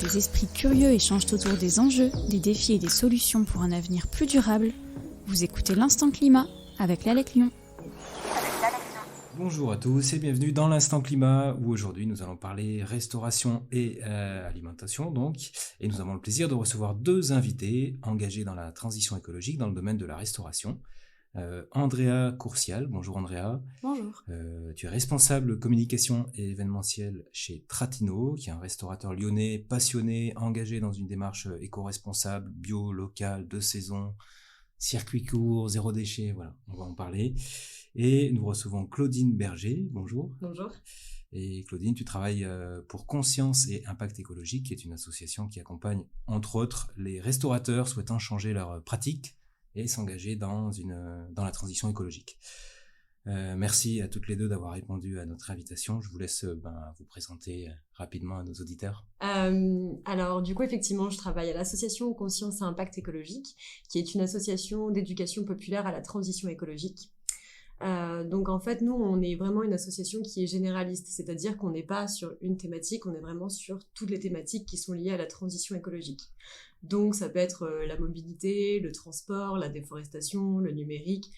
des esprits curieux échangent autour des enjeux, des défis et des solutions pour un avenir plus durable. Vous écoutez l'Instant Climat avec l'Alec Lyon. Bonjour à tous et bienvenue dans l'Instant Climat où aujourd'hui nous allons parler restauration et alimentation et nous avons le plaisir de recevoir deux invités engagés dans la transition écologique dans le domaine de la restauration. Andrea Courcial, bonjour Andrea. Bonjour. Tu es responsable communication et événementiel chez Tratino, qui est un restaurateur lyonnais passionné, engagé dans une démarche éco-responsable, bio, local, de saison, circuit court, zéro déchet, voilà, on va en parler. Et nous recevons Claudine Berger, bonjour. Bonjour. Et Claudine, tu travailles pour Conscience et Impact Écologique, qui est une association qui accompagne, entre autres, les restaurateurs souhaitant changer leurs pratiques et s'engager dans la transition écologique. Merci à toutes les deux d'avoir répondu à notre invitation. Je vous laisse vous présenter rapidement à nos auditeurs. Alors du coup, effectivement, je travaille à l'association Conscience et Impact Écologique, qui est une association d'éducation populaire à la transition écologique. Donc en fait, nous, on est vraiment une association qui est généraliste, c'est-à-dire qu'on n'est pas sur une thématique, on est vraiment sur toutes les thématiques qui sont liées à la transition écologique. Donc ça peut être la mobilité, le transport, la déforestation, le numérique,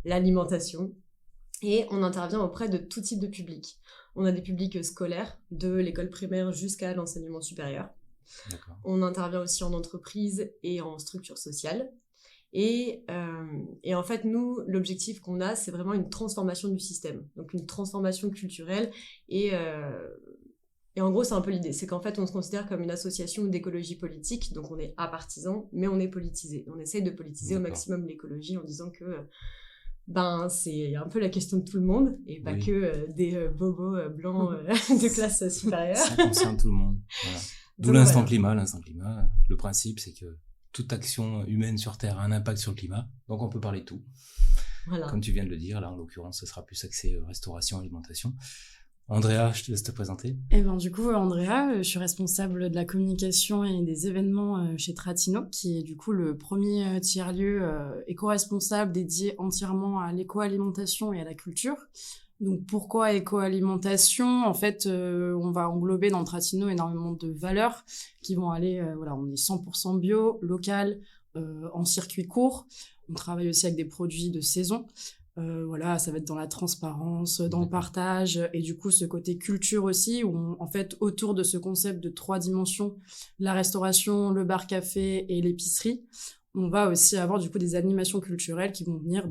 l'alimentation. Et on intervient auprès de tout type de public. On a des publics scolaires, de l'école primaire jusqu'à l'enseignement supérieur. D'accord. On intervient aussi en entreprise et en structure sociale. Et en fait, nous, l'objectif qu'on a, c'est vraiment une transformation du système. Donc une transformation culturelle. Et en gros, c'est un peu l'idée. C'est qu'en fait, on se considère comme une association d'écologie politique. Donc on est apartisan, mais on est politisé. On essaye de politiser au maximum l'écologie en disant que c'est un peu la question de tout le monde et pas que des bobos blancs de classe supérieure. Ça concerne tout le monde. Voilà. D'où Donc, l'Instant Climat. L'Instant Climat, le principe, c'est que toute action humaine sur Terre a un impact sur le climat. Donc on peut parler de tout. Voilà. Comme tu viens de le dire, là en l'occurrence, ce sera plus axé restauration, alimentation. Andrea, je te laisse te présenter. Du coup, Andrea, je suis responsable de la communication et des événements chez Tratino, qui est du coup le premier tiers-lieu éco-responsable dédié entièrement à l'éco-alimentation et à la culture. Donc pourquoi éco-alimentation ? En fait, on va englober dans Tratino énormément de valeurs qui vont aller, on est 100% bio, local, en circuit court. On travaille aussi avec des produits de saison. Ça va être dans la transparence, dans le partage, et du coup ce côté culture aussi, où en fait autour de ce concept de 3 dimensions, la restauration, le bar-café et l'épicerie, on va aussi avoir du coup des animations culturelles qui vont venir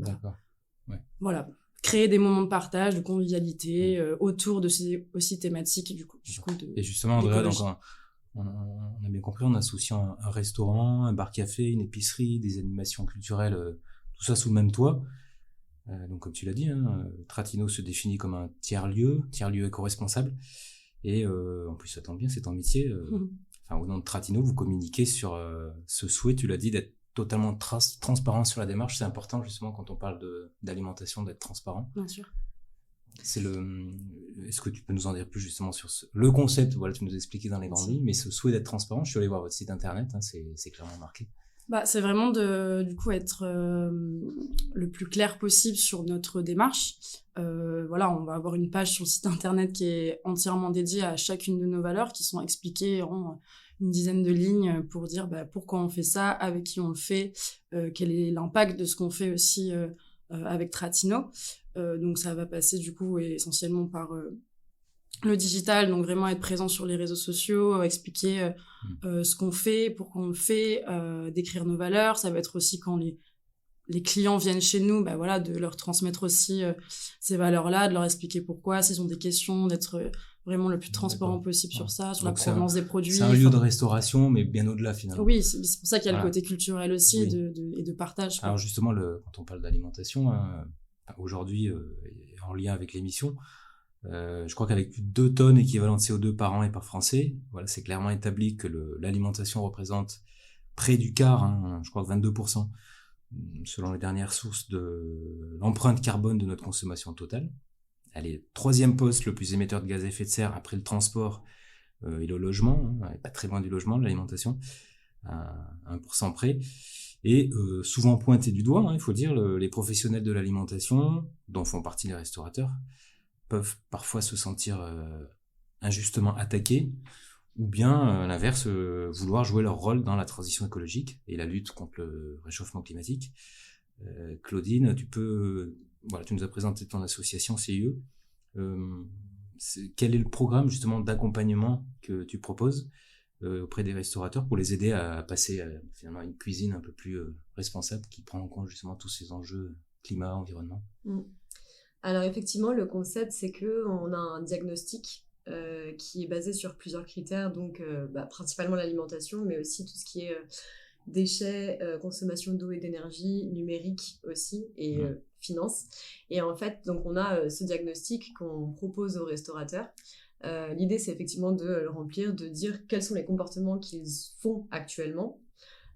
créer des moments de partage, de convivialité autour de ces aussi thématiques du coup et justement Andrea, donc on a bien compris, en associant un restaurant, un bar-café, une épicerie, des animations culturelles, tout ça sous le même toit. Donc comme tu l'as dit, Tratino se définit comme un tiers-lieu éco-responsable. Et en plus ça tombe bien, c'est ton métier. Au nom de Tratino, vous communiquez sur ce souhait, tu l'as dit, d'être totalement transparent sur la démarche. C'est important justement quand on parle d'alimentation, d'être transparent. Bien sûr. Est-ce que tu peux nous en dire plus justement sur le concept? Voilà, tu nous as expliqué dans les grandes lignes, mais ce souhait d'être transparent, je suis allé voir votre site internet, c'est clairement marqué. C'est vraiment de du coup être le plus clair possible sur notre démarche. On va avoir une page sur le site internet qui est entièrement dédiée à chacune de nos valeurs, qui sont expliquées en une dizaine de lignes pour dire pourquoi on fait ça, avec qui on le fait, quel est l'impact de ce qu'on fait aussi avec Tratino. Donc ça va passer du coup essentiellement par le digital, donc vraiment être présent sur les réseaux sociaux, expliquer ce qu'on fait, pourquoi on le fait, décrire nos valeurs. Ça va être aussi quand les clients viennent chez nous, de leur transmettre aussi ces valeurs-là, de leur expliquer pourquoi, s'ils ont des questions, d'être vraiment le plus transparent possible sur ça, sur donc la provenance des produits. C'est un lieu de restauration, mais bien au-delà finalement. Oui, c'est pour ça qu'il y a le côté culturel aussi et de partage. Alors justement, quand on parle d'alimentation, aujourd'hui, en lien avec l'émission, je crois qu'avec plus de 2 tonnes équivalent de CO2 par an et par Français, c'est clairement établi que l'alimentation représente près du quart, je crois que 22%, selon les dernières sources de l'empreinte carbone de notre consommation totale. Elle est 3e poste le plus émetteur de gaz à effet de serre après le transport et le logement, elle est pas très loin du logement, de l'alimentation, à 1% près. Et souvent pointé du doigt, il faut dire, les professionnels de l'alimentation, dont font partie les restaurateurs, peuvent parfois se sentir injustement attaqués ou bien, à l'inverse, vouloir jouer leur rôle dans la transition écologique et la lutte contre le réchauffement climatique. Claudine, tu nous as présenté ton association CIE. Quel est le programme justement d'accompagnement que tu proposes auprès des restaurateurs pour les aider à passer finalement à une cuisine un peu plus responsable qui prend en compte justement tous ces enjeux climat, environnement? Alors effectivement, le concept, c'est qu'on a un diagnostic qui est basé sur plusieurs critères, donc principalement l'alimentation, mais aussi tout ce qui est déchets, consommation d'eau et d'énergie, numérique aussi, et finance. Et en fait, donc on a ce diagnostic qu'on propose aux restaurateurs. L'idée, c'est effectivement de le remplir, de dire quels sont les comportements qu'ils font actuellement.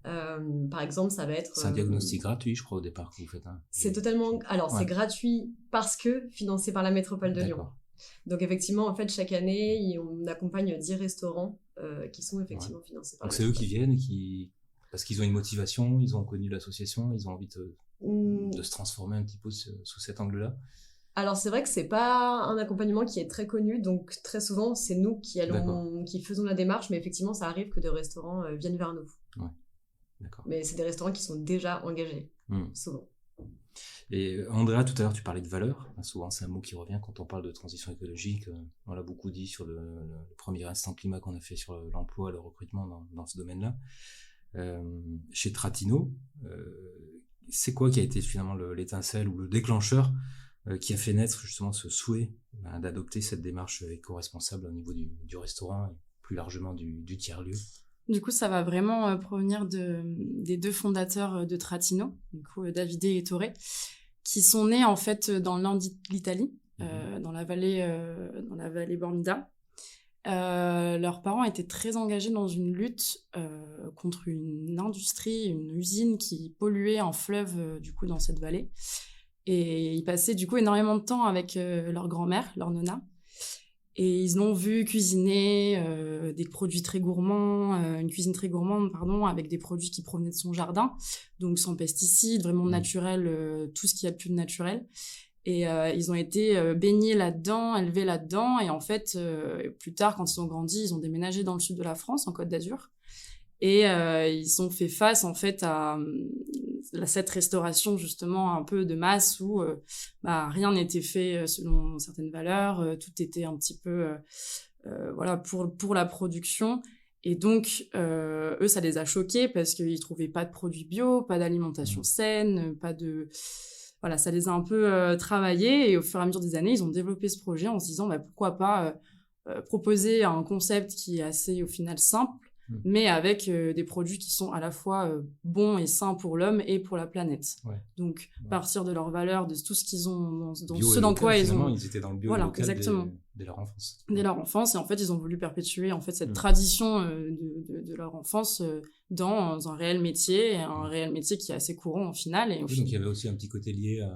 Par exemple, ça va être... C'est un diagnostic gratuit, je crois, au départ, que vous faites. C'est totalement... Alors, c'est gratuit parce que financé par la métropole de Lyon. Donc, effectivement, en fait, chaque année, on accompagne 10 restaurants qui sont effectivement financés par la métropole. Donc, c'est eux qui viennent parce qu'ils ont une motivation, ils ont connu l'association, ils ont envie de se transformer un petit peu sous cet angle-là. Alors, c'est vrai que c'est pas un accompagnement qui est très connu, donc très souvent, c'est nous qui faisons la démarche, mais effectivement, ça arrive que des restaurants viennent vers nous. Ouais. D'accord. Mais c'est des restaurants qui sont déjà engagés, souvent. Et Andrea, tout à l'heure, tu parlais de valeur. Souvent, c'est un mot qui revient quand on parle de transition écologique. On l'a beaucoup dit sur le premier instant climat qu'on a fait sur l'emploi, le recrutement dans ce domaine-là. Chez Tratino, c'est quoi qui a été finalement l'étincelle ou le déclencheur qui a fait naître justement ce souhait d'adopter cette démarche éco-responsable au niveau du restaurant et plus largement du tiers-lieu? Du coup, ça va vraiment provenir des deux fondateurs de Tratino, du coup, Davide et Ettore, qui sont nés en fait dans le nord d'Italie, dans la vallée Bormida. Leurs parents étaient très engagés dans une lutte contre une industrie, une usine qui polluait un fleuve du coup dans cette vallée. Et ils passaient du coup énormément de temps avec leur grand-mère, leur nonna. Et ils l'ont vu cuisiner des produits très gourmands, une cuisine très gourmande, avec des produits qui provenaient de son jardin, donc sans pesticides, vraiment naturel, tout ce qu'il y a de plus naturel. Et ils ont été baignés là-dedans, élevés là-dedans. Et en fait, plus tard, quand ils ont grandi, ils ont déménagé dans le sud de la France, en Côte d'Azur. Et ils ont fait face, en fait, à cette restauration, justement, un peu de masse où rien n'était fait selon certaines valeurs. Tout était un petit peu, pour la production. Et donc, eux, ça les a choqués parce qu'ils trouvaient pas de produits bio, pas d'alimentation saine, pas de... Voilà, ça les a un peu travaillés. Et au fur et à mesure des années, ils ont développé ce projet en se disant pourquoi pas proposer un concept qui est assez, au final, simple, mais avec des produits qui sont à la fois bons et sains pour l'homme et pour la planète. Ouais. Donc, partir de leurs valeurs, de tout ce qu'ils ont, dans quoi ils ont... Ils étaient dans le bio et local dès leur enfance. Dès leur enfance, et en fait, ils ont voulu perpétuer en fait, cette tradition de leur enfance dans un réel métier, un réel métier qui est assez courant au final. Et donc, il y avait aussi un petit côté lié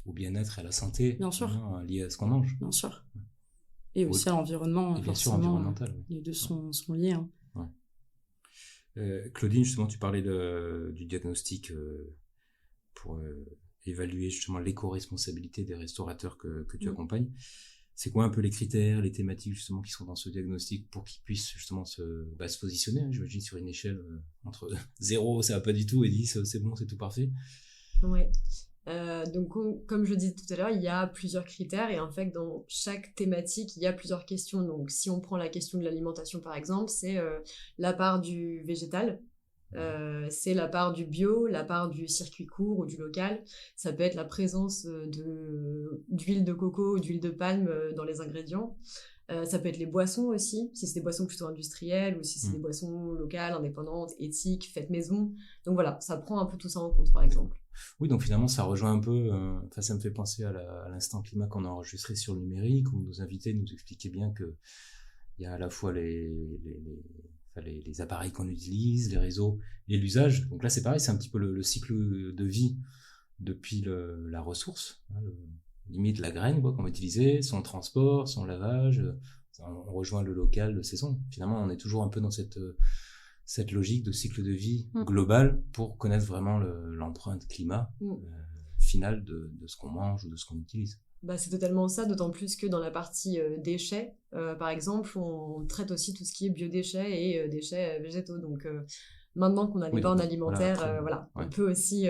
au bien-être et à la santé. Bien sûr. Lié à ce qu'on mange. Bien sûr. Et aussi à l'environnement. Et bien sûr, environnemental. Les deux sont liés. Hein. Claudine, justement, tu parlais du diagnostic pour évaluer justement l'éco-responsabilité des restaurateurs que tu accompagnes. C'est quoi un peu les critères, les thématiques justement qui sont dans ce diagnostic pour qu'ils puissent justement se positionner, j'imagine, sur une échelle entre 0, ça va pas du tout, et 10, c'est bon, c'est tout parfait. Ouais. Donc, comme je disais tout à l'heure, il y a plusieurs critères et en fait, dans chaque thématique, il y a plusieurs questions. Donc, si on prend la question de l'alimentation, par exemple, c'est la part du végétal, c'est la part du bio, la part du circuit court ou du local. Ça peut être la présence d'huile de coco ou d'huile de palme dans les ingrédients. Ça peut être les boissons aussi, si c'est des boissons plutôt industrielles ou si c'est des boissons locales, indépendantes, éthiques, faites maison. Donc voilà, ça prend un peu tout ça en compte, par exemple. Oui, donc finalement, ça rejoint un peu... ça me fait penser à l'instant climat qu'on a enregistré sur le numérique, où nos invités nous expliquaient bien qu'il y a à la fois les appareils qu'on utilise, les réseaux et l'usage. Donc là, c'est pareil, c'est un petit peu le cycle de vie depuis la ressource, limite la graine qu'on va utiliser, son transport, son lavage. On rejoint le local de saison. Finalement, on est toujours un peu dans cette logique de cycle de vie global pour connaître vraiment l'empreinte climat finale de ce qu'on mange ou de ce qu'on utilise. C'est totalement ça, d'autant plus que dans la partie déchets, par exemple, on traite aussi tout ce qui est biodéchets et déchets végétaux. Donc maintenant qu'on a les bornes alimentaires, on peut aussi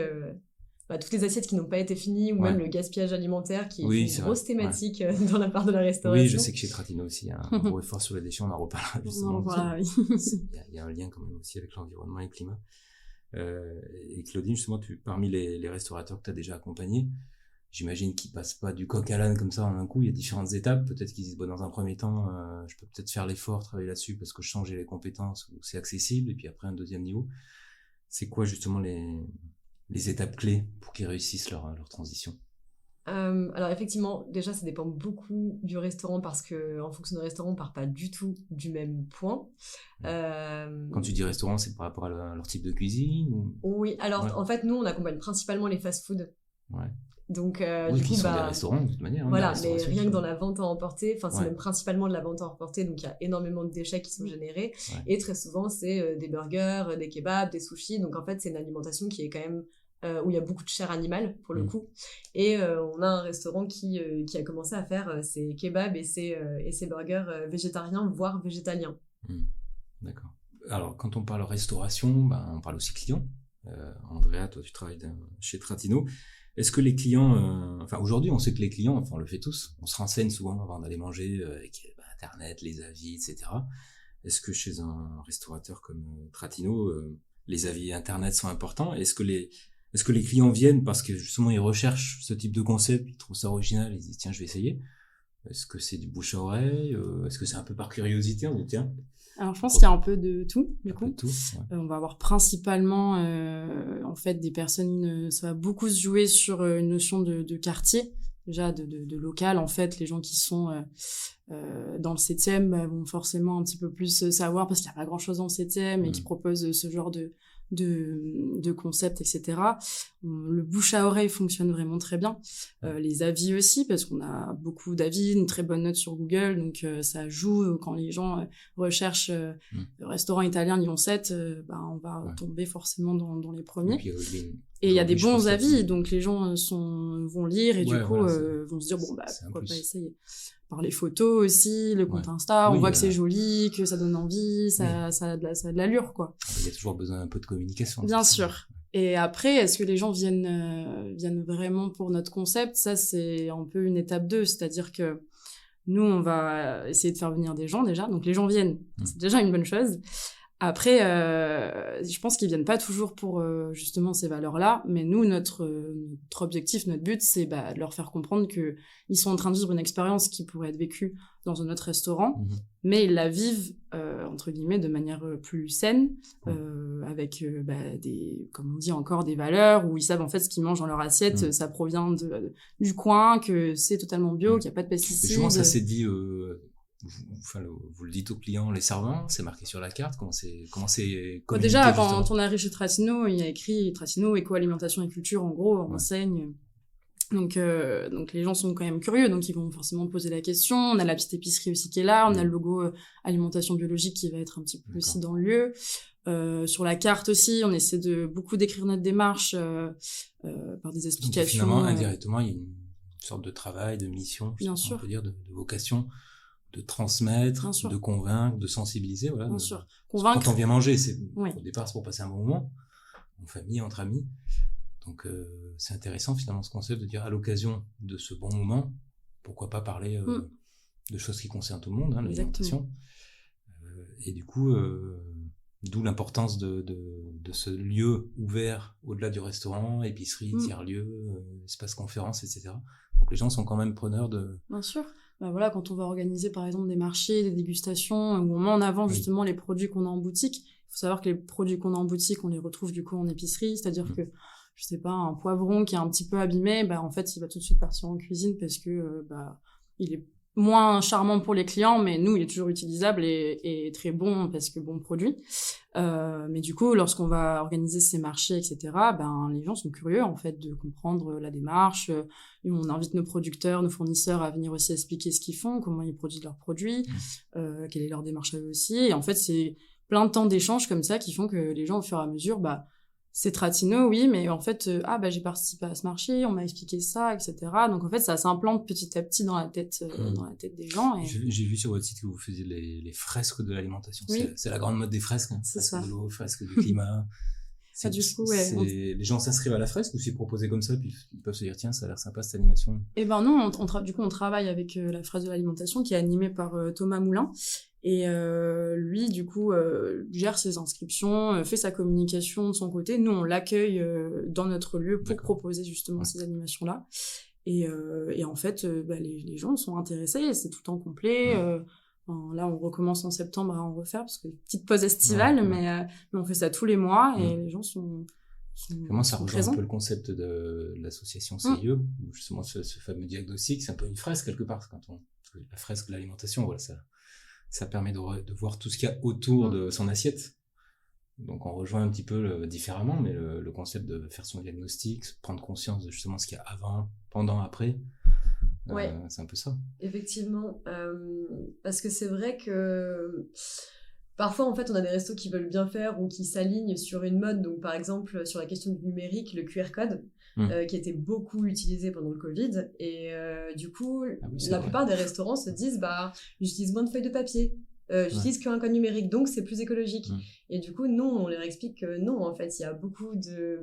toutes les assiettes qui n'ont pas été finies ou même le gaspillage alimentaire qui est une grosse thématique dans la part de la restauration. Oui, je sais que chez Tratino aussi, il y a un gros effort sur les déchets, on en reparlera justement. Il y a un lien quand même aussi avec l'environnement et le climat. Et Claudine, justement, parmi les restaurateurs que tu as déjà accompagnés, j'imagine qu'ils passent pas du coq à l'âne comme ça en un coup, il y a différentes étapes. Peut-être qu'ils disent, dans un premier temps, je peux peut-être faire l'effort, travailler là-dessus parce que je sens que j'ai les compétences ou c'est accessible. Et puis après, un deuxième niveau. C'est quoi justement les étapes clés pour qu'ils réussissent leur transition? Alors effectivement, déjà ça dépend beaucoup du restaurant parce que en fonction du restaurant, on part pas du tout du même point. Quand tu dis restaurant, c'est par rapport à leur type de cuisine ou... Oui, alors en fait nous on accompagne principalement les fast-food. Ouais. Donc du coup, sont des restaurants de toute manière. Voilà, mais rien que dans la vente à emporter, c'est même principalement de la vente à emporter, donc il y a énormément de déchets qui sont générés. Et très souvent c'est des burgers, des kebabs, des sushis. Donc en fait c'est une alimentation qui est quand même où il y a beaucoup de chair animale pour le coup. Et on a un restaurant qui a commencé à faire ses kebabs et ses burgers végétariens, voire végétaliens. D'accord. Alors, quand on parle restauration, on parle aussi clients. Andrea, toi, tu travailles chez Tratino. Est-ce que les clients... aujourd'hui, on sait que les clients, on le fait tous, on se renseigne souvent avant d'aller manger avec Internet, les avis, etc. Est-ce que chez un restaurateur comme Tratino, les avis Internet sont importants? Est-ce que les clients viennent parce que justement ils recherchent ce type de concept, ils trouvent ça original, ils disent tiens je vais essayer? Est-ce que c'est du bouche à oreille? Est-ce que c'est un peu par curiosité? On dit tiens. Alors je pense qu'il y a un peu de tout du coup. On va avoir principalement en fait des personnes, ça va beaucoup se jouer sur une notion de quartier, déjà de local. En fait les gens qui sont dans le 7e vont forcément un petit peu plus savoir parce qu'il n'y a pas grand chose dans le 7e et qui proposent ce genre de concepts, etc. Le bouche à oreille fonctionne vraiment très bien. Les avis aussi, parce qu'on a beaucoup d'avis, une très bonne note sur Google, donc ça joue quand les gens recherchent le restaurant italien Lyon 7, on va tomber forcément dans les premiers. Et il y a des bons avis, donc les gens vont lire et du coup vont se dire pourquoi pas essayer. Par les photos aussi, le compte Insta, on voit que c'est joli, que ça donne envie, ça a de l'allure, quoi. Il y a toujours besoin d'un peu de communication. Bien sûr. Et après, est-ce que les gens viennent vraiment pour notre concept? Ça, c'est un peu une étape 2, c'est-à-dire que nous, on va essayer de faire venir des gens déjà, donc les gens viennent, c'est déjà une bonne chose. Après, je pense qu'ils viennent pas toujours pour justement ces valeurs-là, mais nous, notre objectif, notre but, c'est de leur faire comprendre que ils sont en train de vivre une expérience qui pourrait être vécue dans un autre restaurant, mais ils la vivent entre guillemets de manière plus saine, avec comme on dit encore, des valeurs où ils savent en fait ce qu'ils mangent dans leur assiette, ça provient du coin, que c'est totalement bio, qu'il n'y a pas de pesticides. Justement, ça s'est dit. Vous le dites aux clients, les servants, c'est marqué sur la carte, comment c'est communiqué? Déjà, quand on arrive chez Tratino, il y a écrit Tratino, éco-alimentation et culture, en gros, enseigne. Donc les gens sont quand même curieux, donc ils vont forcément poser la question. On a la petite épicerie aussi qui est là, on a le logo alimentation biologique qui va être un petit peu aussi dans le lieu. Sur la carte aussi, on essaie de beaucoup décrire notre démarche par des explications. Donc, finalement, indirectement, il y a une sorte de travail, de mission, on peut dire, de vocation, de transmettre, de convaincre, de sensibiliser, voilà. Bien sûr. Convaincre. Quand on vient manger, au départ, c'est pour passer un bon moment, en famille, entre amis. Donc, c'est intéressant, finalement, ce concept de dire, à l'occasion de ce bon moment, pourquoi pas parler de choses qui concernent tout le monde, l'alimentation. Et du coup, d'où l'importance de ce lieu ouvert au-delà du restaurant, épicerie, tiers-lieu, espace conférence, etc. Donc, les gens sont quand même preneurs de... Bien sûr. Quand on va organiser par exemple des marchés, des dégustations, où on met en avant justement les produits qu'on a en boutique. Il faut savoir que les produits qu'on a en boutique, on les retrouve du coup en épicerie, c'est-à-dire que, je sais pas, un poivron qui est un petit peu abîmé, en fait, il va tout de suite partir en cuisine parce que, il est moins charmant pour les clients, mais nous, il est toujours utilisable et très bon parce que bon produit. Mais du coup, lorsqu'on va organiser ces marchés, etc., les gens sont curieux, en fait, de comprendre la démarche. Et on invite nos producteurs, nos fournisseurs à venir aussi expliquer ce qu'ils font, comment ils produisent leurs produits, quelle est leur démarche à eux aussi. Et en fait, c'est plein de temps d'échanges comme ça qui font que les gens, au fur et à mesure, C'est Tratino, oui, mais en fait, j'ai participé à ce marché, on m'a expliqué ça, etc. Donc en fait, ça s'implante petit à petit dans la tête des gens. Et... J'ai vu sur votre site que vous faisiez les fresques de l'alimentation. Oui. C'est la grande mode des fresques. Hein. C'est fresques ça. de l'eau, fresques du climat. Du coup, ouais. Les gens s'inscrivent à la fresque ou s'y proposent comme ça, puis ils peuvent se dire tiens, ça a l'air sympa cette animation. Eh ben non, on travaille avec la fresque de l'alimentation qui est animée par Thomas Moulin. Et lui, du coup, gère ses inscriptions, fait sa communication de son côté. Nous, on l'accueille dans notre lieu pour proposer justement ces animations-là. Et en fait, les gens sont intéressés, c'est tout le temps complet. Là, on recommence en septembre à en refaire parce que petite pause estivale, mais on fait ça tous les mois et les gens sont Comment ça rejoint présents. Un peu le concept de l'association CIE, où justement ce fameux diagnostic, c'est un peu une fresque quelque part. La fresque de l'alimentation, voilà, ça permet de voir tout ce qu'il y a autour de son assiette. Donc on rejoint un petit peu différemment, mais le concept de faire son diagnostic, prendre conscience de justement ce qu'il y a avant, pendant, après, c'est un peu ça. Effectivement, parce que c'est vrai que parfois en fait on a des restos qui veulent bien faire ou qui s'alignent sur une mode, donc par exemple sur la question du numérique, le QR code, qui était beaucoup utilisé pendant le Covid, et du coup la plupart des restaurants se disent j'utilise moins de feuilles de papier. J'utilise qu'un code numérique, donc c'est plus écologique. Et du coup, nous, on leur explique que non, en fait, il y a beaucoup de...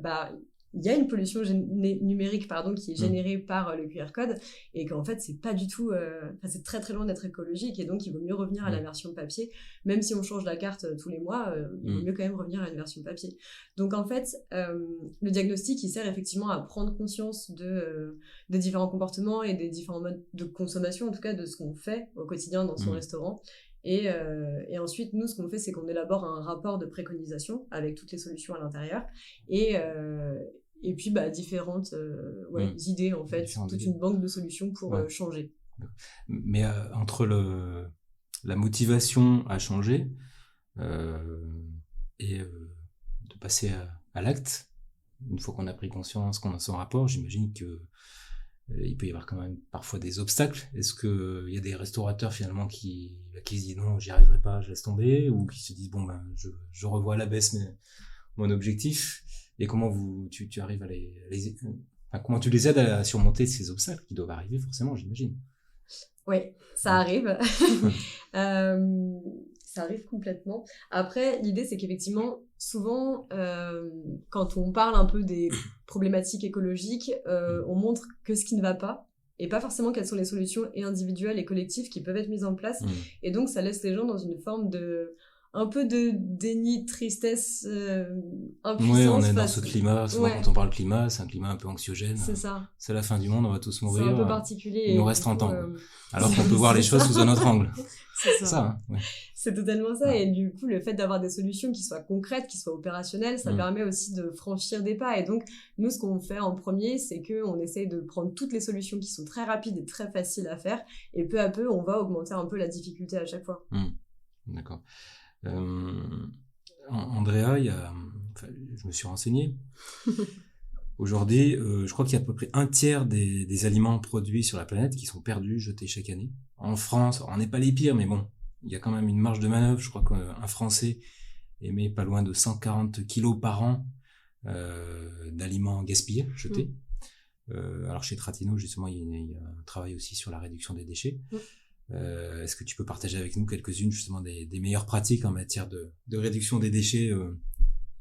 il y a une pollution numérique qui est générée par le QR code, et qu'en fait, c'est pas du tout... c'est très très loin d'être écologique, et donc il vaut mieux revenir à la version papier. Même si on change la carte tous les mois, il vaut mieux quand même revenir à une version papier. Donc en fait, le diagnostic, il sert effectivement à prendre conscience des différents comportements et des différents modes de consommation, en tout cas de ce qu'on fait au quotidien dans son restaurant. Et ensuite, nous, ce qu'on fait, c'est qu'on élabore un rapport de préconisation avec toutes les solutions à l'intérieur. Et puis, différentes idées, en fait. Une banque de solutions pour changer. Mais entre la motivation à changer et de passer à l'acte, une fois qu'on a pris conscience, qu'on a son rapport, j'imagine que il peut y avoir quand même parfois des obstacles. Est-ce qu'il y a des restaurateurs finalement qui se disent non, j'y arriverai pas, je laisse tomber, ou qui se disent je revois à la baisse mon objectif, et comment tu arrives à comment tu les aides à surmonter ces obstacles qui doivent arriver forcément, j'imagine. Oui, ça arrive. Ça arrive complètement. Après, l'idée, c'est qu'effectivement, souvent, quand on parle un peu des problématiques écologiques, on montre que ce qui ne va pas, et pas forcément quelles sont les solutions individuelles et collectives qui peuvent être mises en place. Et donc, ça laisse les gens dans une forme un peu de déni, de tristesse, impuissance. Oui, on est dans ce climat. Souvent, quand on parle climat, c'est un climat un peu anxiogène. C'est ça. C'est la fin du monde, on va tous mourir. C'est un peu particulier. Il nous reste 30 ans. Alors qu'on peut voir les choses sous un autre angle. C'est ça. Hein, ouais. C'est totalement ça. Et du coup, le fait d'avoir des solutions qui soient concrètes, qui soient opérationnelles, ça permet aussi de franchir des pas. Et donc, nous, ce qu'on fait en premier, c'est qu'on essaye de prendre toutes les solutions qui sont très rapides et très faciles à faire. Et peu à peu, on va augmenter un peu la difficulté à chaque fois. D'accord. Andrea, je me suis renseigné. Aujourd'hui, je crois qu'il y a à peu près un tiers des aliments produits sur la planète qui sont perdus, jetés chaque année. En France, on n'est pas les pires, mais bon, il y a quand même une marge de manœuvre. Je crois qu'un Français émet pas loin de 140 kilos par an d'aliments gaspillés, jetés. Alors chez Tratino, justement, il y a un travail aussi sur la réduction des déchets. Est-ce que tu peux partager avec nous quelques-unes justement des meilleures pratiques en matière de réduction des déchets,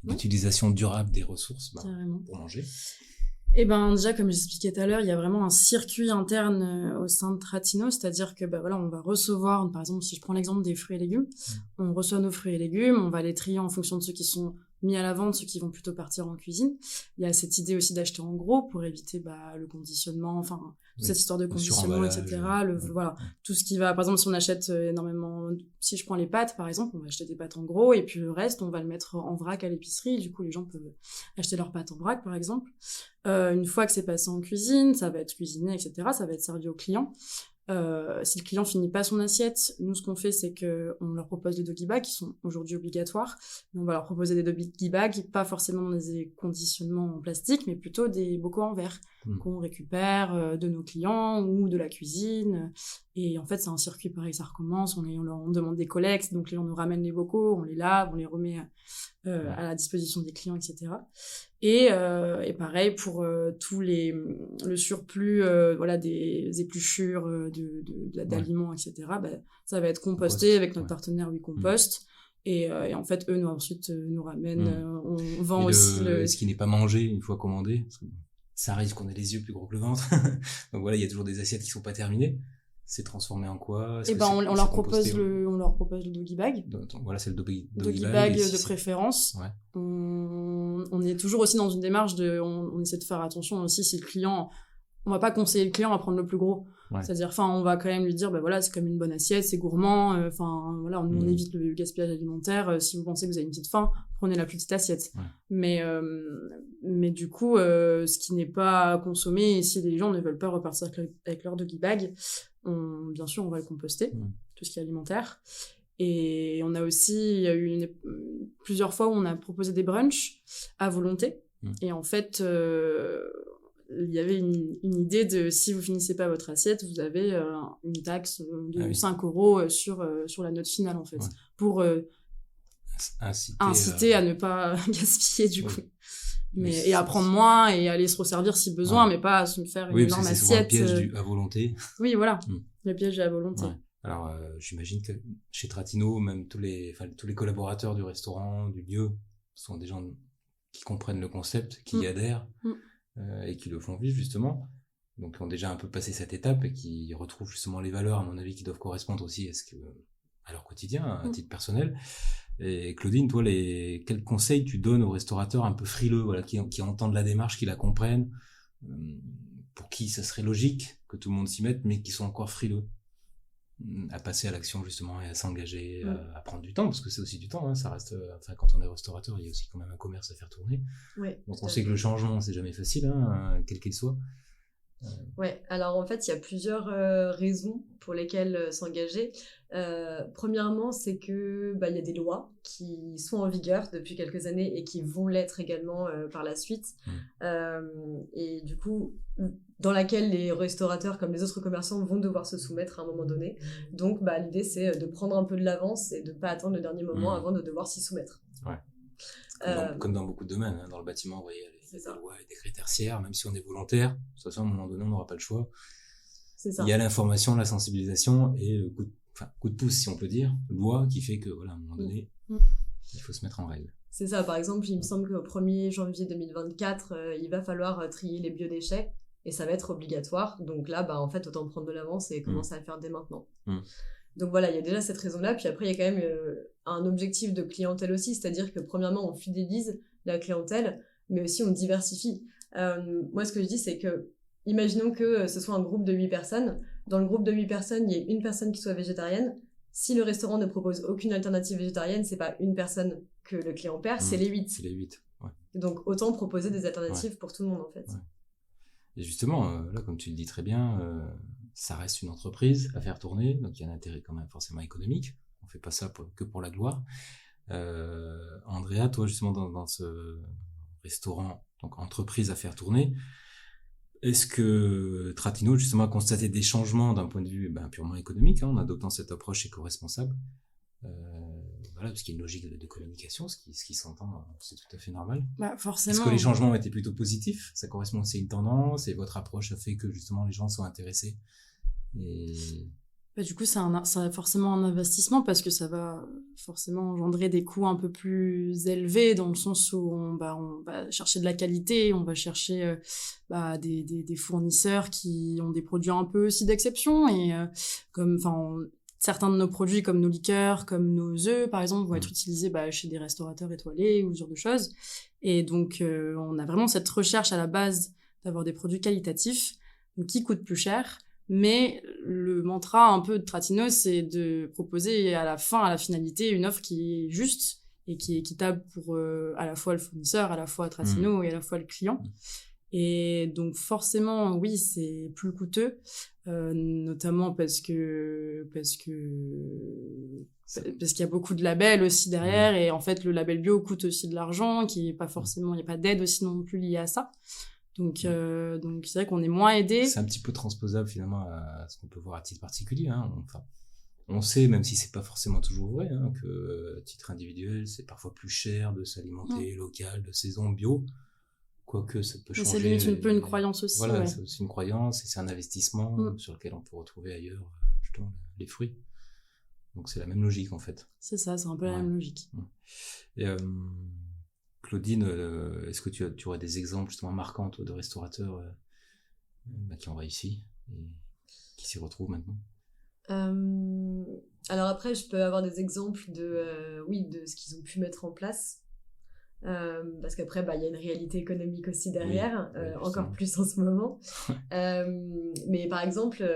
d'utilisation durable des ressources pour manger? Eh ben déjà, comme j'expliquais tout à l'heure, il y a vraiment un circuit interne au sein de Tratino, c'est-à-dire que on va recevoir, par exemple, si je prends l'exemple des fruits et légumes, on reçoit nos fruits et légumes, on va les trier en fonction de ceux qui sont mis à la vente, ceux qui vont plutôt partir en cuisine. Il y a cette idée aussi d'acheter en gros pour éviter le conditionnement, cette histoire de conditionnement, etc. Voilà, tout ce qui va, par exemple, si on achète énormément, si je prends les pâtes, par exemple, on va acheter des pâtes en gros, et puis le reste, on va le mettre en vrac à l'épicerie. Du coup, les gens peuvent acheter leurs pâtes en vrac, par exemple. Une fois que c'est passé en cuisine, ça va être cuisiné, etc. Ça va être servi aux clients. Si le client finit pas son assiette, nous ce qu'on fait c'est que on leur propose des doggy bags qui sont aujourd'hui obligatoires, mais on va leur proposer des doggy bags, pas forcément dans des conditionnements en plastique, mais plutôt des bocaux en verre qu'on récupère de nos clients ou de la cuisine, Et en fait, c'est un circuit pareil, ça recommence, on demande des collectes, donc on nous ramène les bocaux, on les lave, on les remet à la disposition des clients, etc. Et pareil pour le surplus, voilà, des épluchures d'aliments, etc. Bah, ça va être composté avec notre partenaire WeCompost. Et en fait, eux, ensuite, nous ramènent, on vend aussi ce qui n'est pas mangé une fois commandé, parce que ça arrive qu'on ait les yeux plus gros que le ventre. Donc voilà, il y a toujours des assiettes qui sont pas terminées. C'est transformé en quoi? Et ben, on leur propose le doggy bag. Donc, voilà, c'est le doggy bag de préférence. Ouais. On est toujours aussi dans une démarche on essaie de faire attention aussi si le client, on va pas conseiller le client à prendre le plus gros. Ouais. C'est-à-dire, on va quand même lui dire, voilà, c'est comme une bonne assiette, c'est gourmand, voilà, on évite le gaspillage alimentaire. Si vous pensez que vous avez une petite faim, prenez la plus petite assiette. Ouais. Mais du coup, ce qui n'est pas consommé, si les gens ne veulent pas repartir avec leur doggy bag, bien sûr, on va le composter, tout ce qui est alimentaire. Et on a aussi, il y a eu plusieurs fois où on a proposé des brunchs à volonté. Et en fait, il y avait une idée de si vous finissez pas votre assiette, vous avez une taxe de 5 € sur la note finale, en fait, pour inciter à ne pas gaspiller, du coup. Et à prendre moins et aller se resservir si besoin, mais pas à se faire une énorme assiette. C'est souvent le piège à volonté. Oui, voilà, le piège à volonté. Ouais. Alors, j'imagine que chez Tratino, même tous les collaborateurs du restaurant, du lieu, sont des gens qui comprennent le concept, qui y adhèrent et qui le font vivre, justement. Donc, qui ont déjà un peu passé cette étape et qui retrouvent justement les valeurs, à mon avis, qui doivent correspondre aussi à leur quotidien, à titre personnel. Et Claudine, toi, quels conseils tu donnes aux restaurateurs un peu frileux, voilà, qui entendent la démarche, qui la comprennent, pour qui ça serait logique que tout le monde s'y mette, mais qui sont encore frileux à passer à l'action, justement, et à s'engager, à prendre du temps, parce que c'est aussi du temps, hein, ça reste, quand on est restaurateur, il y a aussi quand même un commerce à faire tourner. Donc on sait que le changement, c'est jamais facile, hein, quel qu'il soit. Ouais, alors en fait, il y a plusieurs raisons pour lesquelles s'engager. Premièrement, c'est que il y a des lois qui sont en vigueur depuis quelques années et qui vont l'être également par la suite. Et du coup, dans laquelle les restaurateurs, comme les autres commerçants, vont devoir se soumettre à un moment donné. Donc, l'idée, c'est de prendre un peu de l'avance et de ne pas attendre le dernier moment avant de devoir s'y soumettre. Ouais. Comme dans beaucoup de domaines, hein, dans le bâtiment, vous voyez, il y a des lois et des décrets tertiaires, même si on est volontaire, de toute façon, à un moment donné, on n'aura pas le choix. C'est ça. Il y a l'information, la sensibilisation et le coup de pouce, si on peut dire, loi qui fait que, voilà, à un moment donné, il faut se mettre en règle. C'est ça, par exemple, il me semble qu'au 1er janvier 2024, il va falloir trier les biodéchets et ça va être obligatoire. Donc là, en fait, autant prendre de l'avance et commencer à le faire dès maintenant. Donc voilà, il y a déjà cette raison-là. Puis après, il y a quand même un objectif de clientèle aussi, c'est-à-dire que premièrement, on fidélise la clientèle, mais aussi on diversifie. Moi, ce que je dis, c'est que, imaginons que ce soit un groupe de 8 personnes. Dans le groupe de 8 personnes, il y a une personne qui soit végétarienne. Si le restaurant ne propose aucune alternative végétarienne, c'est pas une personne que le client perd, c'est les 8. C'est les 8, ouais. Donc autant proposer des alternatives pour tout le monde, en fait. Ouais. Et justement, là, comme tu le dis très bien, ça reste une entreprise à faire tourner, donc il y a un intérêt quand même forcément économique. On fait pas ça que pour la gloire. Andrea, toi, justement, dans ce restaurant, donc entreprise à faire tourner, est-ce que Tratino, justement, a constaté des changements d'un point de vue purement économique, en adoptant cette approche éco-responsable, voilà, parce qu'il y a une logique de communication, ce qui s'entend, c'est tout à fait normal. Forcément. Est-ce que les changements ont été plutôt positifs? Ça correspond aussi à une tendance, et votre approche a fait que, justement, les gens sont intéressés et... Du coup, ça forcément un investissement parce que ça va forcément engendrer des coûts un peu plus élevés dans le sens où on va chercher de la qualité, on va chercher des fournisseurs qui ont des produits un peu aussi d'exception et certains de nos produits comme nos liqueurs, comme nos œufs par exemple vont être utilisés chez des restaurateurs étoilés ou ce genre de choses. Et donc on a vraiment cette recherche à la base d'avoir des produits qualitatifs donc qui coûtent plus cher. Mais le mantra un peu de Tratino, c'est de proposer à la finalité, une offre qui est juste et qui est équitable pour à la fois le fournisseur, à la fois Tratino et à la fois le client. Et donc forcément, oui, c'est plus coûteux, notamment parce qu'il y a beaucoup de labels aussi derrière et en fait le label bio coûte aussi de l'argent, qui est pas forcément, il n'y a pas d'aide aussi non plus liée à ça. Donc c'est vrai qu'on est moins aidé. C'est un petit peu transposable finalement à ce qu'on peut voir à titre particulier. Enfin, on sait, même si c'est pas forcément toujours vrai, que à titre individuel, c'est parfois plus cher de s'alimenter local, de saison, bio. Quoique ça peut changer. C'est limite un peu une croyance aussi. Voilà, ouais. c'est aussi une croyance et c'est un investissement sur lequel on peut retrouver ailleurs justement les fruits. Donc c'est la même logique en fait. C'est ça, c'est un peu la même logique. Et Claudine, est-ce que tu aurais des exemples justement marquants de restaurateurs qui ont réussi et qui s'y retrouvent maintenant? Alors après, je peux avoir des exemples de ce qu'ils ont pu mettre en place. Parce qu'après, il y a une réalité économique aussi derrière, encore plus en ce moment. Mais par exemple,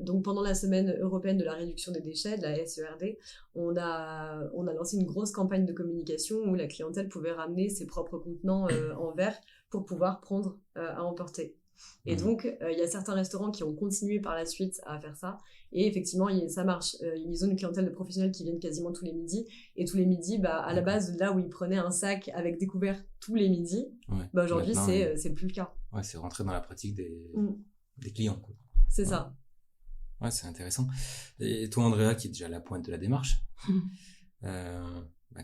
donc pendant la semaine européenne de la réduction des déchets, de la SERD, on a lancé une grosse campagne de communication où la clientèle pouvait ramener ses propres contenants en verre pour pouvoir prendre à emporter. Et donc, il y a certains restaurants qui ont continué par la suite à faire ça. Et effectivement, ça marche. Ils ont une clientèle de professionnels qui viennent quasiment tous les midis. Et tous les midis, à la base, là où ils prenaient un sac avec des couverts tous les midis, aujourd'hui, c'est plus le cas. Ouais, c'est rentré dans la pratique des clients, quoi. C'est ça. Ouais, c'est intéressant. Et toi, Andrea, qui est déjà à la pointe de la démarche,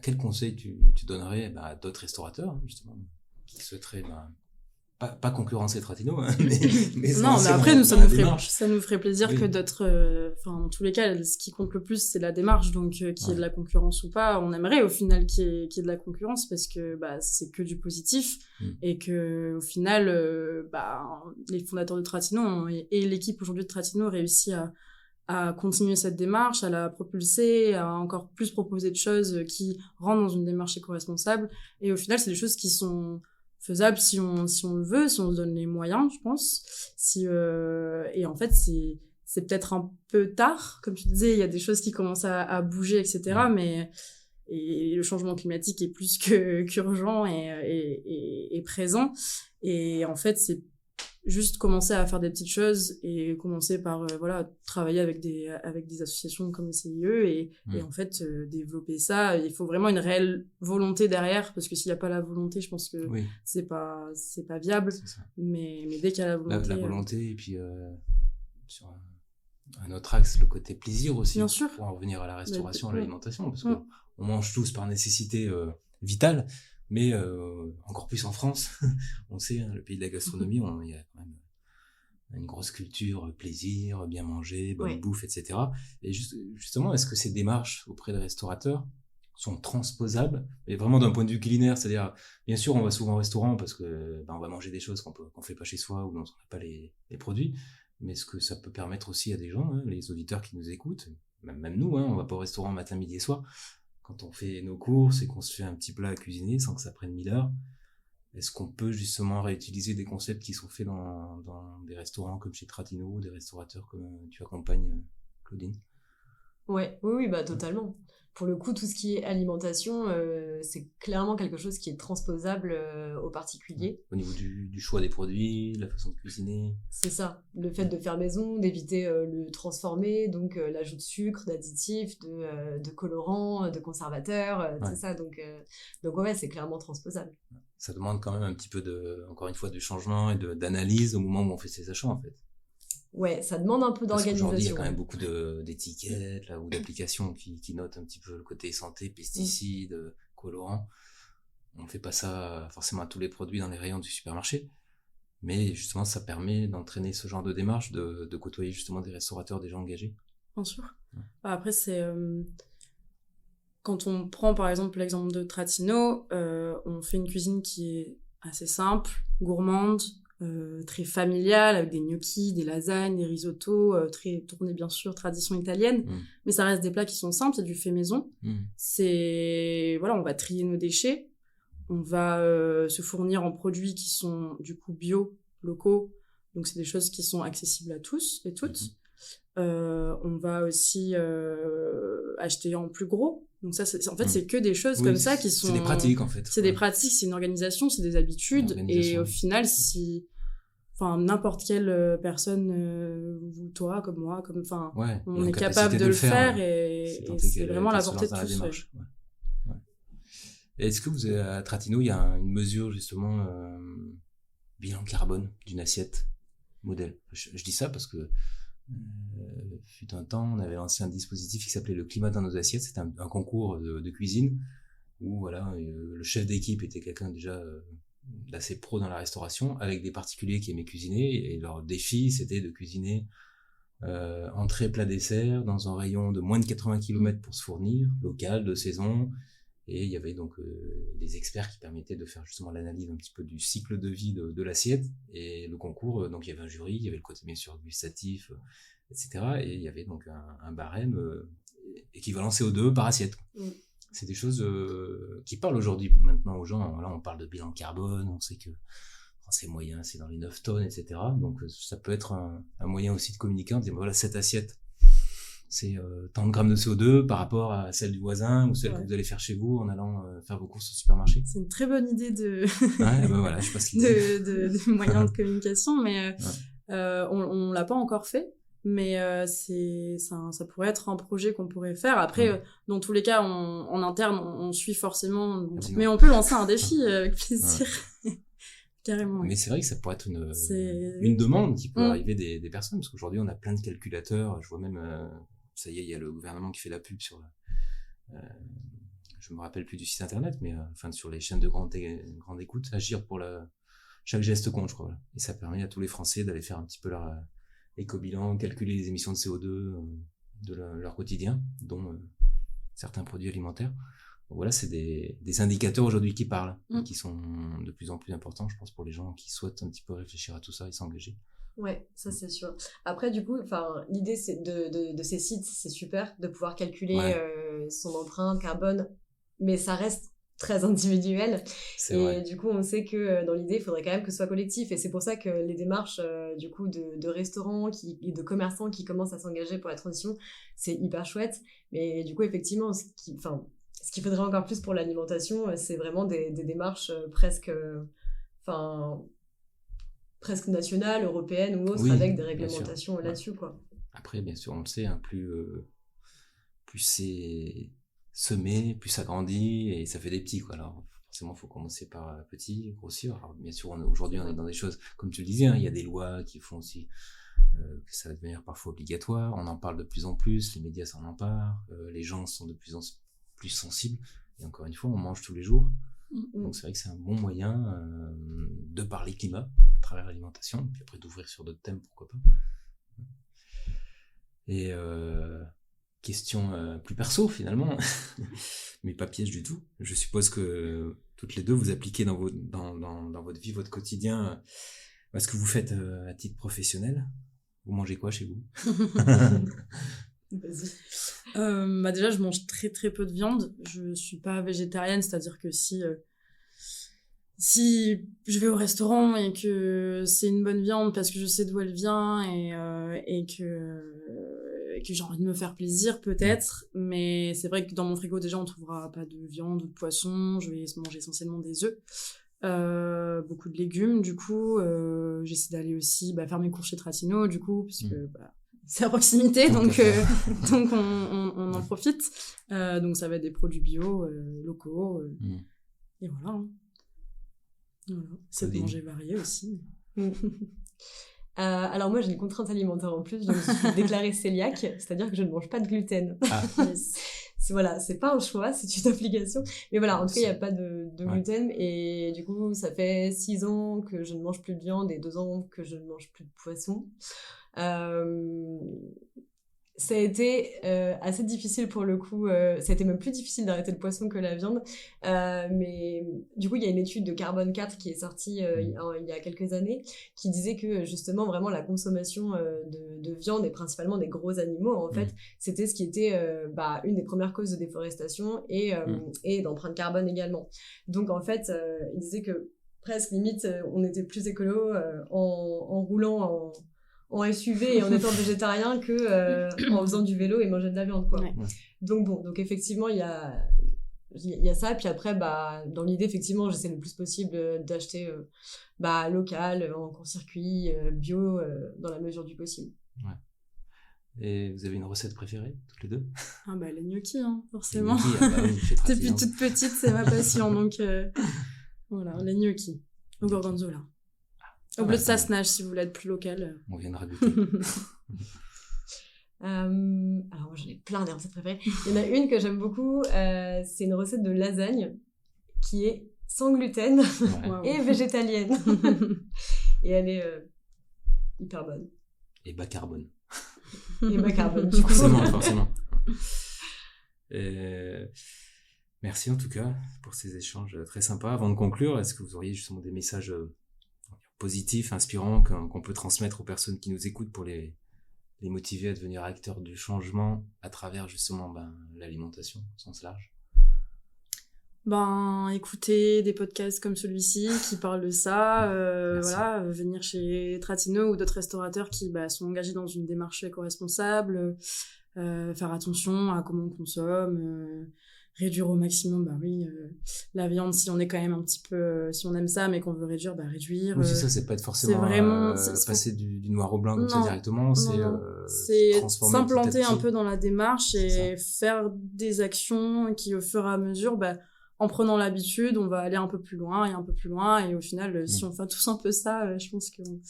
quel conseil tu donnerais à d'autres restaurateurs, justement, qui souhaiteraient... Pas concurrencer Tratino, mais non, mais après, ça nous ferait plaisir que d'autres, en tous les cas, ce qui compte le plus, c'est la démarche, donc qu'il y ait de la concurrence ou pas, on aimerait au final qu'il y ait de la concurrence parce que c'est que du positif et que au final, les fondateurs de Tratino et l'équipe aujourd'hui de Tratino réussit à continuer cette démarche, à la propulser, à encore plus proposer de choses qui rentrent dans une démarche éco-responsable, et au final, c'est des choses qui sont faisable si on le veut, si on se donne les moyens, je pense. Et en fait, c'est peut-être un peu tard, comme tu disais, il y a des choses qui commencent à bouger, etc. Et le changement climatique est plus qu'urgent et présent. Et en fait, c'est juste commencer à faire des petites choses et commencer par travailler avec des associations comme le CIE et en fait développer ça. Il faut vraiment une réelle volonté derrière, parce que s'il n'y a pas la volonté, je pense que c'est pas viable. Mais dès qu'il y a la volonté, la volonté et puis sur un autre axe, le côté plaisir aussi, bien sûr, pour en revenir à la restauration, à l'alimentation, parce que on mange tous par nécessité vitale. Mais encore plus en France, on sait, le pays de la gastronomie, il y a quand même une grosse culture, plaisir, bien manger, bonne bouffe, etc. Et justement, est-ce que ces démarches auprès des restaurateurs sont transposables, et vraiment d'un point de vue culinaire, c'est-à-dire, bien sûr, on va souvent au restaurant parce que on va manger des choses qu'on fait pas chez soi ou dont on n'a pas les produits, mais est-ce que ça peut permettre aussi à des gens, les auditeurs qui nous écoutent, même nous, on va pas au restaurant matin, midi et soir. Quand on fait nos courses et qu'on se fait un petit plat à cuisiner sans que ça prenne 1000 heures, est-ce qu'on peut justement réutiliser des concepts qui sont faits dans des restaurants comme chez Tratino ou des restaurateurs comme tu accompagnes, Claudine? Oui, totalement. Pour le coup, tout ce qui est alimentation, c'est clairement quelque chose qui est transposable aux particuliers. Au niveau du choix des produits, la façon de cuisiner. C'est ça. Le fait de faire maison, d'éviter le transformé, donc l'ajout de sucre, d'additifs, de colorants, de conservateurs, c'est ça. Donc c'est clairement transposable. Ça demande quand même un petit peu encore une fois, de changement et d'analyse au moment où on fait ses achats, en fait. Ouais, ça demande un peu d'organisation. Aujourd'hui, il y a quand même beaucoup d'étiquettes ou d'applications qui notent un petit peu le côté santé, pesticides, colorants. On ne fait pas ça forcément à tous les produits dans les rayons du supermarché. Mais justement, ça permet d'entraîner ce genre de démarche, de côtoyer justement des restaurateurs déjà engagés. Bien sûr. Après, c'est... Quand on prend par exemple l'exemple de Tratino, on fait une cuisine qui est assez simple, gourmande, très familiale, avec des gnocchis, des lasagnes, des risottos, très tourné bien sûr tradition italienne, mais ça reste des plats qui sont simples, c'est du fait maison. C'est on va trier nos déchets, on va se fournir en produits qui sont du coup bio, locaux, donc c'est des choses qui sont accessibles à tous et toutes. On va aussi acheter en plus gros. Donc ça, c'est que des choses comme ça qui sont... C'est des pratiques, en fait. C'est des pratiques, c'est une organisation, c'est des habitudes. Et au final, n'importe quelle personne, vous, toi, comme moi, on est capable de le faire et c'est vraiment la portée de tous. Est-ce que à Tratino, il y a une mesure, justement, bilan carbone d'une assiette modèle. Je dis ça parce que fut un temps, on avait lancé un dispositif qui s'appelait le climat dans nos assiettes. C'était un concours de cuisine où voilà, le chef d'équipe était quelqu'un déjà d'assez pro dans la restauration, avec des particuliers qui aimaient cuisiner, et leur défi c'était de cuisiner entrée, plat, dessert dans un rayon de moins de 80 km pour se fournir, local, de saison. Et il y avait donc des experts qui permettaient de faire justement l'analyse un petit peu du cycle de vie de l'assiette. Et le concours, donc il y avait un jury, il y avait le côté bien sûr gustatif, etc. Et il y avait donc un barème équivalent CO2 par assiette. C'est des choses qui parlent aujourd'hui maintenant aux gens. Là, on parle de bilan carbone, on sait que c'est moyen, c'est dans les 9 tonnes, etc. Donc ça peut être un moyen aussi de communiquer en disant voilà, cette assiette, c'est tant de grammes de CO2 par rapport à celle du voisin ou celle que vous allez faire chez vous en allant faire vos courses au supermarché. C'est une très bonne idée de voilà, je sais pas ce qu'il dit. de moyens de communication, mais on l'a pas encore fait. Mais ça pourrait être un projet qu'on pourrait faire. Après, dans tous les cas, en interne, on suit forcément. Mais on peut lancer un défi avec plaisir. Carrément. Mais c'est vrai que ça pourrait être une demande qui peut arriver des personnes, parce qu'aujourd'hui, on a plein de calculateurs. Je vois même, ça y est, il y a le gouvernement qui fait la pub sur... je me rappelle plus du site internet, mais sur les chaînes de grande écoute, agir pour chaque geste compte, je crois. Voilà. Et ça permet à tous les Français d'aller faire un petit peu leur éco-bilan, calculer les émissions de CO2 de leur quotidien, dont certains produits alimentaires. Donc voilà, c'est des indicateurs aujourd'hui qui parlent, qui sont de plus en plus importants, je pense, pour les gens qui souhaitent un petit peu réfléchir à tout ça et s'engager. Ouais, ça c'est sûr. Après, du coup, l'idée c'est de ces sites, c'est super de pouvoir calculer son empreinte carbone, mais ça reste très individuel. Vrai. Du coup, on sait que dans l'idée, il faudrait quand même que ce soit collectif. Et c'est pour ça que les démarches du coup de restaurants et de commerçants qui commencent à s'engager pour la transition, c'est hyper chouette. Mais du coup, effectivement, ce qu'il faudrait encore plus pour l'alimentation, c'est vraiment des démarches presque nationales, européennes ou autres, avec des réglementations là-dessus, quoi. Après, bien sûr, on le sait, plus c'est semé, plus ça grandit et ça fait des petits, quoi. Alors forcément, il faut commencer par petit, grossir. Alors bien sûr, aujourd'hui, on est dans des choses, comme tu le disais, il y a des lois qui font aussi que ça va devenir parfois obligatoire. On en parle de plus en plus, les médias s'en emparent, les gens sont de plus en plus sensibles. Et encore une fois, on mange tous les jours. Donc c'est vrai que c'est un bon moyen de parler climat à travers l'alimentation, puis après d'ouvrir sur d'autres thèmes, pourquoi pas. Et question plus perso finalement, mais pas piège du tout. Je suppose que toutes les deux vous appliquez dans votre vie, votre quotidien, ce que vous faites à titre professionnel. Vous mangez quoi chez vous? Vas-y. Déjà, je mange très très peu de viande. Je suis pas végétarienne, c'est-à-dire que si je vais au restaurant et que c'est une bonne viande parce que je sais d'où elle vient et que j'ai envie de me faire plaisir, peut-être. Mais c'est vrai que dans mon frigo, déjà, on trouvera pas de viande ou de poisson. Je vais manger essentiellement des œufs. Beaucoup de légumes, du coup. J'essaie d'aller aussi faire mes courses chez Tracino, du coup, puisque c'est à proximité, donc on en profite. Donc ça va être des produits bio, locaux. Et voilà. Voilà. C'est de manger varié aussi. Alors moi j'ai une contrainte alimentaire en plus, donc je suis déclarée cœliaque, c'est-à-dire que je ne mange pas de gluten. C'est pas un choix, c'est une obligation. Mais voilà, en tout cas il n'y a pas de gluten, et du coup ça fait 6 ans que je ne mange plus de viande et 2 ans que je ne mange plus de poisson. Ça a été assez difficile pour le coup, ça a été même plus difficile d'arrêter le poisson que la viande, mais du coup il y a une étude de Carbone 4 qui est sortie il y a quelques années, qui disait que justement vraiment la consommation de viande et principalement des gros animaux en fait, c'était ce qui était une des premières causes de déforestation et d'empreinte carbone également. Donc en fait il disait que presque limite on était plus écolo en roulant en SUV et en étant végétarien que en faisant du vélo et manger de la viande, quoi. Ouais. Donc effectivement il y a ça, puis après dans l'idée effectivement j'essaie le plus possible d'acheter local, en court-circuit, bio, dans la mesure du possible. Ouais. Et vous avez une recette préférée toutes les deux? Les gnocchis, forcément. Les gnocchis, depuis toute petite c'est ma passion, donc voilà, les gnocchis au gorgonzola. Au bleu de Sassenage, si vous voulez être plus local. On viendra goûter. Alors moi j'en ai plein des recettes préférées. Il y en a une que j'aime beaucoup, c'est une recette de lasagne qui est sans gluten et végétalienne. Et elle est hyper bonne. Et bas carbone. Et bas carbone, du coup. Forcément. Merci en tout cas pour ces échanges très sympas. Avant de conclure, est-ce que vous auriez justement des messages positifs, inspirants qu'on peut transmettre aux personnes qui nous écoutent pour les motiver à devenir acteurs du changement à travers justement l'alimentation au sens large? Écoutez des podcasts comme celui-ci qui parlent de ça, venir chez Tratino ou d'autres restaurateurs qui sont engagés dans une démarche éco-responsable, faire attention à comment on consomme, réduire au maximum la viande si on est quand même un petit peu si on aime ça mais qu'on veut réduire, réduire. Oui, c'est ça, c'est pas être forcément passer du noir au blanc comme ça directement, c'est s'implanter un peu dans la démarche et faire des actions qui au fur et à mesure en prenant l'habitude, on va aller un peu plus loin et au final si on fait tous un peu ça, je pense qu'on peut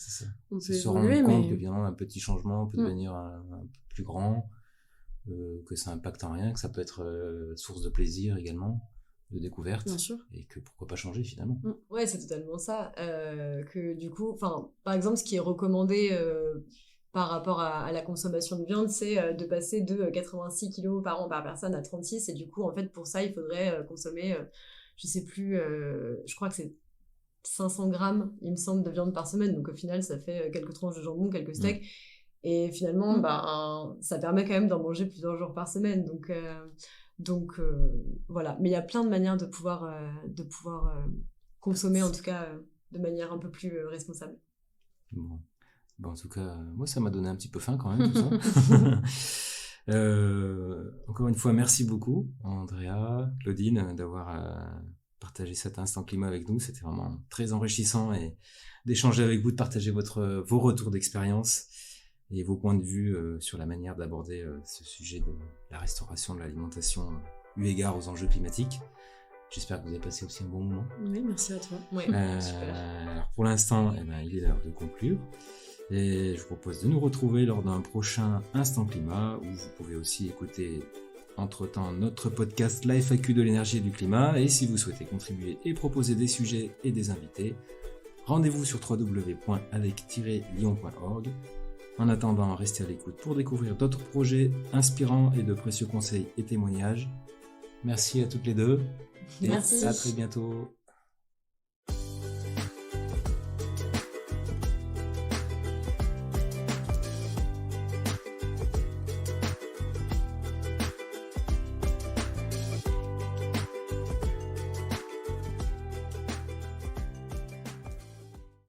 évoluer. Se rendre compte que évidemment un petit changement peut devenir un peu plus grand, que ça impacte en rien, que ça peut être source de plaisir également, de découverte. Bien sûr. Et que pourquoi pas changer finalement. Ouais, c'est totalement ça. Que du coup, par exemple, ce qui est recommandé par rapport à la consommation de viande, c'est de passer de 86 kilos par an par personne à 36. Et du coup, en fait, pour ça, il faudrait consommer, je sais plus, je crois que c'est 500 grammes, il me semble, de viande par semaine. Donc au final, ça fait quelques tranches de jambon, quelques steaks. Et finalement, ça permet quand même d'en manger plusieurs jours par semaine. Donc voilà. Mais il y a plein de manières de pouvoir consommer, en tout cas, de manière un peu plus responsable. Bon, en tout cas, moi, ça m'a donné un petit peu faim quand même, tout ça. Encore une fois, merci beaucoup, Andrea, Claudine, d'avoir partagé cet instant climat avec nous. C'était vraiment très enrichissant et d'échanger avec vous, de partager vos retours d'expérience et vos points de vue sur la manière d'aborder ce sujet de la restauration de l'alimentation eu égard aux enjeux climatiques. J'espère que vous avez passé aussi un bon moment. Oui, merci à toi. Ouais, super. Alors pour l'instant, il est l'heure de conclure. Et je vous propose de nous retrouver lors d'un prochain Instant Climat, où vous pouvez aussi écouter entre-temps notre podcast La FAQ de l'énergie et du climat. Et si vous souhaitez contribuer et proposer des sujets et des invités, rendez-vous sur www.avec-lyon.org. En attendant, restez à l'écoute pour découvrir d'autres projets inspirants et de précieux conseils et témoignages. Merci à toutes les deux. Et Merci. à très bientôt.